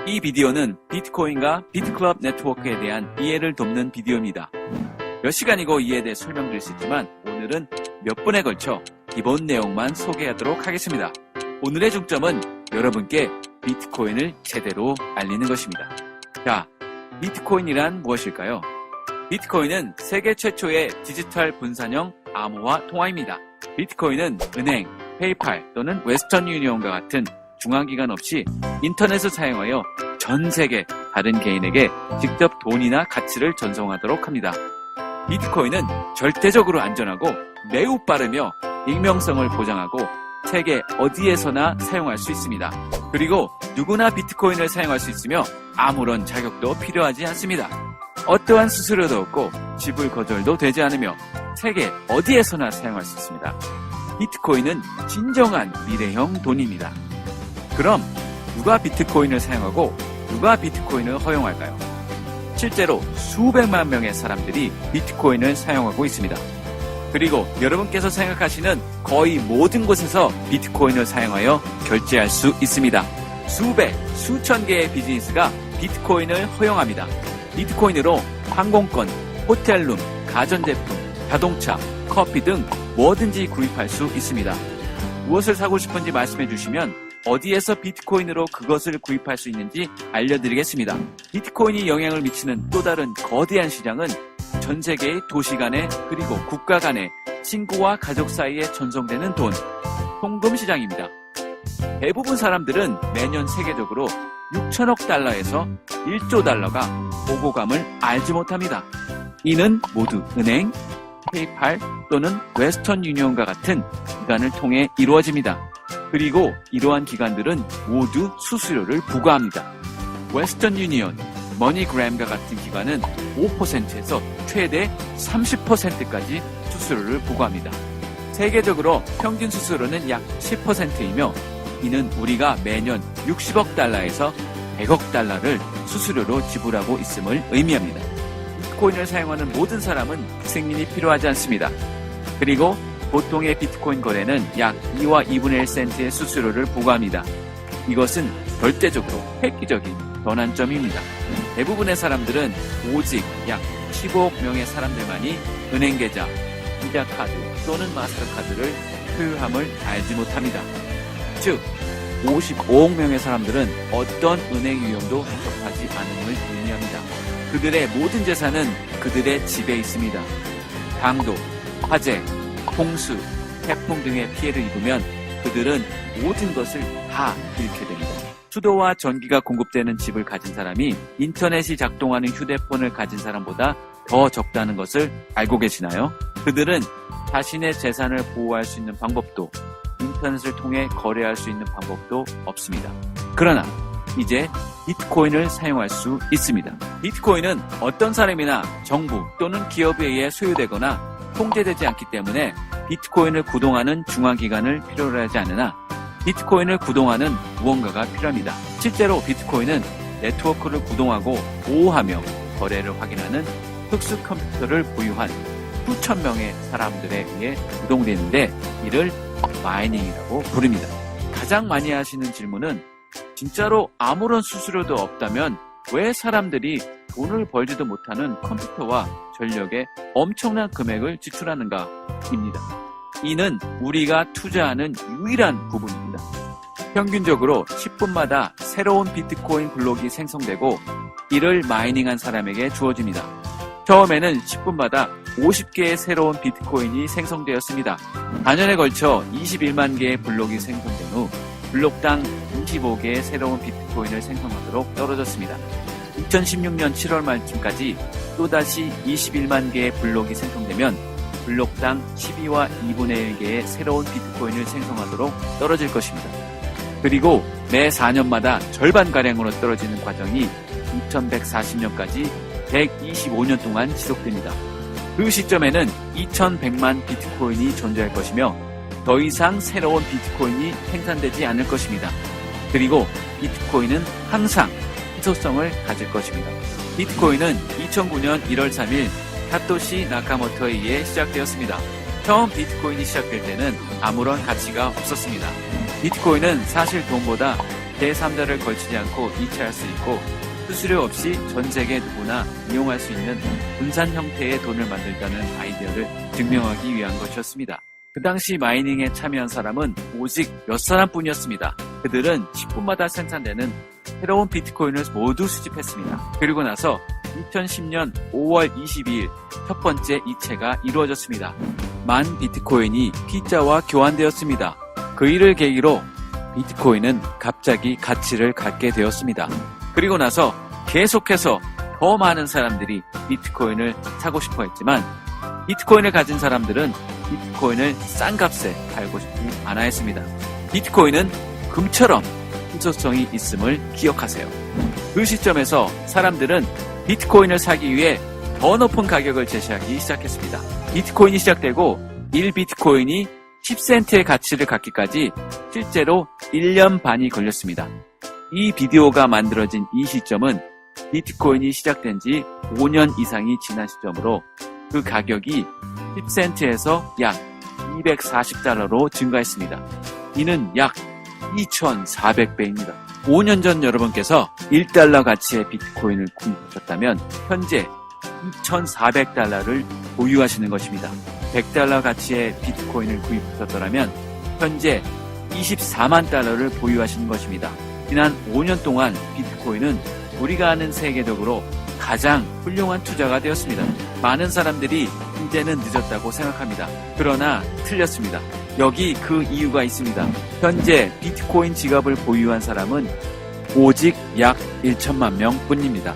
이 비디오는 비트코인과 비트클럽 네트워크에 대한 이해를 돕는 비디오입니다. 몇 시간이고 이에 대해 설명드릴 수 있지만 오늘은 몇 분에 걸쳐 기본 내용만 소개하도록 하겠습니다. 오늘의 중점은 여러분께 비트코인을 제대로 알리는 것입니다. 자, 비트코인이란 무엇일까요? 비트코인은 세계 최초의 디지털 분산형 암호화 통화입니다. 비트코인은 은행, 페이팔 또는 웨스턴 유니온과 같은 중앙기관 없이 인터넷을 사용하여 전 세계 다른 개인에게 직접 돈이나 가치를 전송하도록 합니다. 비트코인은 절대적으로 안전하고 매우 빠르며 익명성을 보장하고 세계 어디에서나 사용할 수 있습니다. 그리고 누구나 비트코인을 사용할 수 있으며 아무런 자격도 필요하지 않습니다. 어떠한 수수료도 없고 지불 거절도 되지 않으며 세계 어디에서나 사용할 수 있습니다. 비트코인은 진정한 미래형 돈입니다. 그럼 누가 비트코인을 사용하고 누가 비트코인을 허용할까요? 실제로 수백만 명의 사람들이 비트코인을 사용하고 있습니다. 그리고 여러분께서 생각하시는 거의 모든 곳에서 비트코인을 사용하여 결제할 수 있습니다. 수백, 수천 개의 비즈니스가 비트코인을 허용합니다. 비트코인으로 항공권, 호텔룸, 가전제품, 자동차, 커피 등 뭐든지 구입할 수 있습니다. 무엇을 사고 싶은지 말씀해 주시면 어디에서 비트코인으로 그것을 구입할 수 있는지 알려드리겠습니다. 비트코인이 영향을 미치는 또 다른 거대한 시장은 전 세계의 도시 간에 그리고 국가 간에 친구와 가족 사이에 전송되는 돈, 송금 시장입니다. 대부분 사람들은 매년 세계적으로 6천억 달러에서 1조 달러가 오고 감을 알지 못합니다. 이는 모두 은행, 페이팔 또는 웨스턴 유니온과 같은 기관을 통해 이루어집니다. 그리고 이러한 기관들은 모두 수수료를 부과합니다. 웨스턴 유니온, 머니그램과 같은 기관은 5%에서 최대 30%까지 수수료를 부과합니다. 세계적으로 평균 수수료는 약 10%이며 이는 우리가 매년 60억 달러에서 100억 달러를 수수료로 지불하고 있음을 의미합니다. 비트코인을 사용하는 모든 사람은 승인이 필요하지 않습니다. 그리고 보통의 비트코인 거래는 약 2와 2분의 1센트의 수수료를 부과합니다. 이것은 절대적으로 획기적인 전환점입니다. 대부분의 사람들은 오직 약 15억 명의 사람들만이 은행 계좌, 비자 카드 또는 마스터카드를 소유함을 알지 못합니다. 즉, 55억 명의 사람들은 어떤 은행 유형도 접하지 않음을 의미합니다. 그들의 모든 재산은 그들의 집에 있습니다. 강도, 화재, 홍수, 태풍 등의 피해를 입으면 그들은 모든 것을 다 잃게 됩니다. 수도와 전기가 공급되는 집을 가진 사람이 인터넷이 작동하는 휴대폰을 가진 사람보다 더 적다는 것을 알고 계시나요? 그들은 자신의 재산을 보호할 수 있는 방법도 인터넷을 통해 거래할 수 있는 방법도 없습니다. 그러나 이제 비트코인을 사용할 수 있습니다. 비트코인은 어떤 사람이나 정부 또는 기업에 의해 소유되거나 통제되지 않기 때문에 비트코인을 구동하는 중앙기관을 필요로 하지 않으나 비트코인을 구동하는 무언가가 필요합니다. 실제로 비트코인은 네트워크를 구동하고 보호하며 거래를 확인하는 특수 컴퓨터를 보유한 수천 명의 사람들에 의해 구동되는데 이를 마이닝이라고 부릅니다. 가장 많이 하시는 질문은 진짜로 아무런 수수료도 없다면 왜 사람들이 돈을 벌지도 못하는 컴퓨터와 전력에 엄청난 금액을 지출하는가입니다. 이는 우리가 투자하는 유일한 부분입니다. 평균적으로 10분마다 새로운 비트코인 블록이 생성되고 이를 마이닝한 사람에게 주어집니다. 처음에는 10분마다 50개의 새로운 비트코인이 생성되었습니다. 4년에 걸쳐 21만 개의 블록이 생성된 후 블록당 25개의 새로운 비트코인을 생성하도록 떨어졌습니다. 2016년 7월 말쯤까지 또다시 21만 개의 블록이 생성되면 블록당 12와 2분의 1개의 새로운 비트코인을 생성하도록 떨어질 것입니다. 그리고 매 4년마다 절반가량으로 떨어지는 과정이 2140년까지 125년 동안 지속됩니다. 그 시점에는 2100만 비트코인이 존재할 것이며 더 이상 새로운 비트코인이 생산되지 않을 것입니다. 그리고 비트코인은 항상 희소성을 가질 것입니다. 비트코인은 2009년 1월 3일 사토시 나카모토에 의해 시작되었습니다. 처음 비트코인이 시작될 때는 아무런 가치가 없었습니다. 비트코인은 사실 돈보다 제3자를 걸치지 않고 이체할 수 있고 수수료 없이 전 세계 누구나 이용할 수 있는 분산 형태의 돈을 만들자는 아이디어를 증명하기 위한 것이었습니다. 그 당시 마이닝에 참여한 사람은 오직 몇 사람뿐이었습니다. 그들은 10분마다 생산되는 새로운 비트코인을 모두 수집했습니다. 그리고 나서 2010년 5월 22일 첫 번째 이체가 이루어졌습니다. 10,000 비트코인이 피자와 교환되었습니다. 그 일을 계기로 비트코인은 갑자기 가치를 갖게 되었습니다. 그리고 나서 계속해서 더 많은 사람들이 비트코인을 사고 싶어 했지만 비트코인을 가진 사람들은 비트코인을 싼 값에 팔고 싶지 않아 했습니다. 비트코인은 금처럼 희소성이 있음을 기억하세요. 그 시점에서 사람들은 비트코인을 사기 위해 더 높은 가격을 제시하기 시작했습니다. 비트코인이 시작되고 1비트코인이 10센트의 가치를 갖기까지 실제로 1년 반이 걸렸습니다. 이 비디오가 만들어진 이 시점은 비트코인이 시작된 지 5년 이상이 지난 시점으로 그 가격이 10센트에서 약 240달러로 증가했습니다. 이는 약 2,400배입니다. 5년 전 여러분께서 1달러 가치의 비트코인을 구입하셨다면 현재 2,400달러를 보유하시는 것입니다. 100달러 가치의 비트코인을 구입하셨더라면 현재 24만 달러를 보유하시는 것입니다. 지난 5년 동안 비트코인은 우리가 아는 세계적으로 가장 훌륭한 투자가 되었습니다. 많은 사람들이 이제는 늦었다고 생각합니다. 그러나 틀렸습니다. 여기 그 이유가 있습니다. 현재 비트코인 지갑을 보유한 사람은 오직 약 1천만 명 뿐입니다.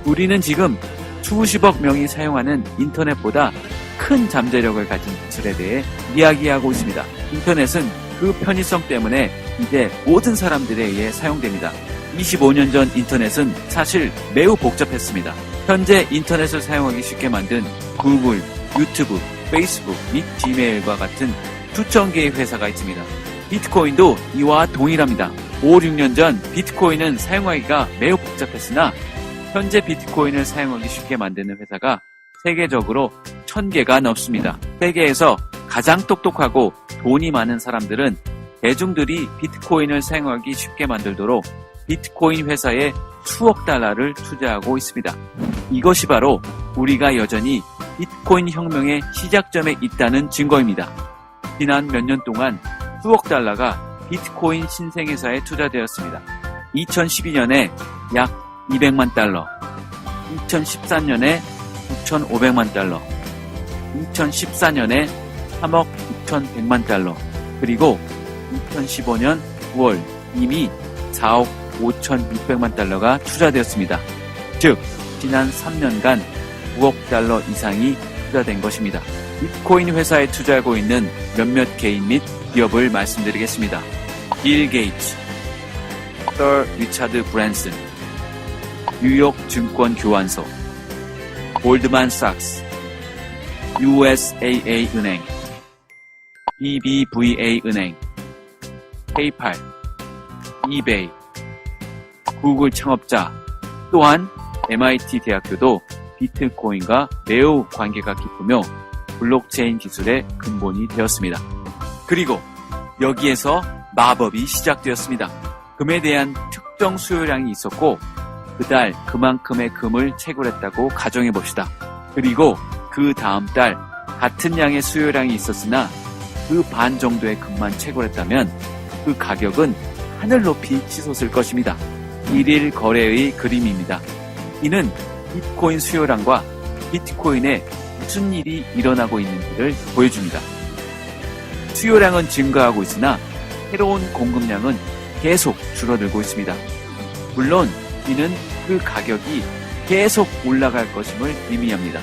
우리는 지금 수십억 명이 사용하는 인터넷보다 큰 잠재력을 가진 기술에 대해 이야기하고 있습니다. 인터넷은 그 편의성 때문에 이제 모든 사람들에 의해 사용됩니다. 25년 전 인터넷은 사실 매우 복잡했습니다. 현재 인터넷을 사용하기 쉽게 만든 구글, 유튜브, 페이스북 및 지메일과 같은 수천 개의 회사가 있습니다. 비트코인도 이와 동일합니다. 5, 6년 전 비트코인은 사용하기가 매우 복잡했으나 현재 비트코인을 사용하기 쉽게 만드는 회사가 세계적으로 1000개가 넘습니다. 세계에서 가장 똑똑하고 돈이 많은 사람들은 대중들이 비트코인을 사용하기 쉽게 만들도록 비트코인 회사에 수억 달러를 투자하고 있습니다. 이것이 바로 우리가 여전히 비트코인 혁명의 시작점에 있다는 증거입니다. 지난 몇 년 동안 수억 달러가 비트코인 신생회사에 투자되었습니다. 2012년에 약 200만 달러, 2013년에 9,500만 달러, 2014년에 3억 9,100만 달러, 그리고 2015년 9월 이미 4억 5,600만 달러가 투자되었습니다. 즉, 지난 3년간 9억 달러 이상이 투자된 것입니다. 비트코인 회사에 투자하고 있는 몇몇 개인 및 기업을 말씀드리겠습니다. 빌 게이츠, 서 리차드 브랜슨, 뉴욕 증권 교환소, 골드만삭스, USAA 은행, BBVA 은행, 페이팔, 이베이, 구글 창업자, 또한 MIT 대학교도 비트코인과 매우 관계가 깊으며 블록체인 기술의 근본이 되었습니다. 그리고 여기에서 마법이 시작되었습니다. 금에 대한 특정 수요량이 있었고 그달 그만큼의 금을 채굴했다고 가정해 봅시다. 그리고 그 다음 달 같은 양의 수요량이 있었으나 그 반 정도의 금만 채굴했다면 그 가격은 하늘 높이 치솟을 것입니다. 일일 거래의 그림입니다. 이는 비트코인 수요량과 비트코인에 무슨 일이 일어나고 있는지를 보여줍니다. 수요량은 증가하고 있으나 새로운 공급량은 계속 줄어들고 있습니다. 물론 이는 그 가격이 계속 올라갈 것임을 의미합니다.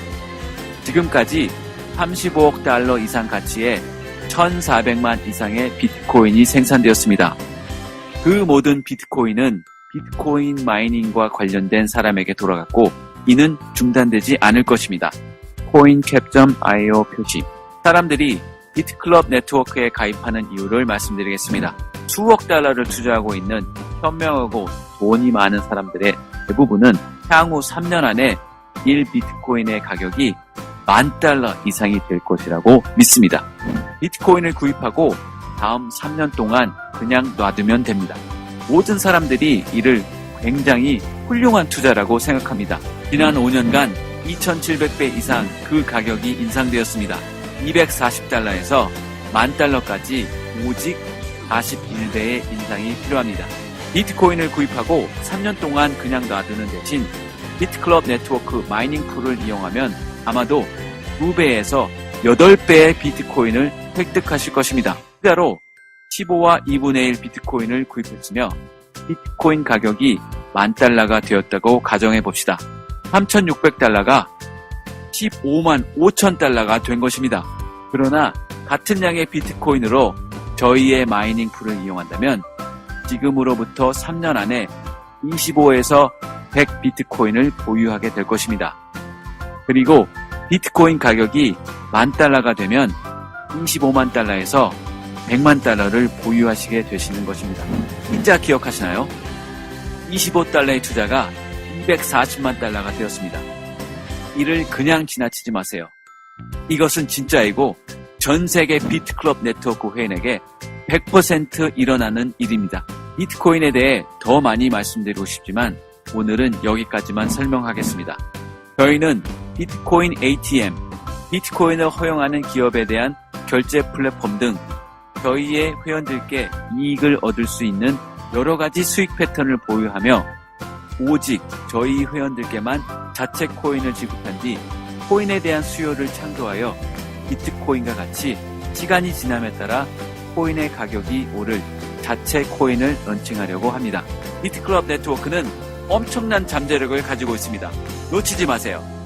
지금까지 35억 달러 이상 가치의 1,400만 이상의 비트코인이 생산되었습니다. 그 모든 비트코인은 비트코인 마이닝과 관련된 사람에게 돌아갔고 이는 중단되지 않을 것입니다. coincap.io 표시. 사람들이 비트클럽 네트워크에 가입하는 이유를 말씀드리겠습니다. 수억 달러를 투자하고 있는 현명하고 돈이 많은 사람들의 대부분은 향후 3년 안에 1비트코인의 가격이 $10,000 이상이 될 것이라고 믿습니다. 비트코인을 구입하고 다음 3년 동안 그냥 놔두면 됩니다. 모든 사람들이 이를 굉장히 훌륭한 투자라고 생각합니다. 지난 5년간 2,700배 이상 그 가격이 인상되었습니다. 240달러에서 10,000달러까지 오직 41배의 인상이 필요합니다. 비트코인을 구입하고 3년 동안 그냥 놔두는 대신 비트클럽 네트워크 마이닝 풀을 이용하면 아마도 2배에서 8배의 비트코인을 획득하실 것입니다. 투자로 15와 2분의 1 비트코인을 구입했으며 비트코인 가격이 10,000달러가 되었다고 가정해 봅시다. 3,600달러가 15만 5천 달러가 된 것입니다. 그러나 같은 양의 비트코인으로 저희의 마이닝 풀을 이용한다면 지금으로부터 3년 안에 25에서 100 비트코인을 보유하게 될 것입니다. 그리고 비트코인 가격이 10,000달러가 되면 25만 달러에서 100만 달러를 보유하시게 되시는 것입니다. 진짜 기억하시나요? 25달러의 투자가 240만 달러가 되었습니다. 이를 그냥 지나치지 마세요. 이것은 진짜이고 전 세계 비트클럽 네트워크 회원에게 100% 일어나는 일입니다. 비트코인에 대해 더 많이 말씀드리고 싶지만 오늘은 여기까지만 설명하겠습니다. 저희는 비트코인 ATM, 비트코인을 허용하는 기업에 대한 결제 플랫폼 등 저희의 회원들께 이익을 얻을 수 있는 여러 가지 수익 패턴을 보유하며 오직 저희 회원들께만 자체 코인을 지급한 뒤 코인에 대한 수요를 창조하여 비트코인과 같이 시간이 지남에 따라 코인의 가격이 오를 자체 코인을 런칭하려고 합니다. 비트클럽 네트워크는 엄청난 잠재력을 가지고 있습니다. 놓치지 마세요.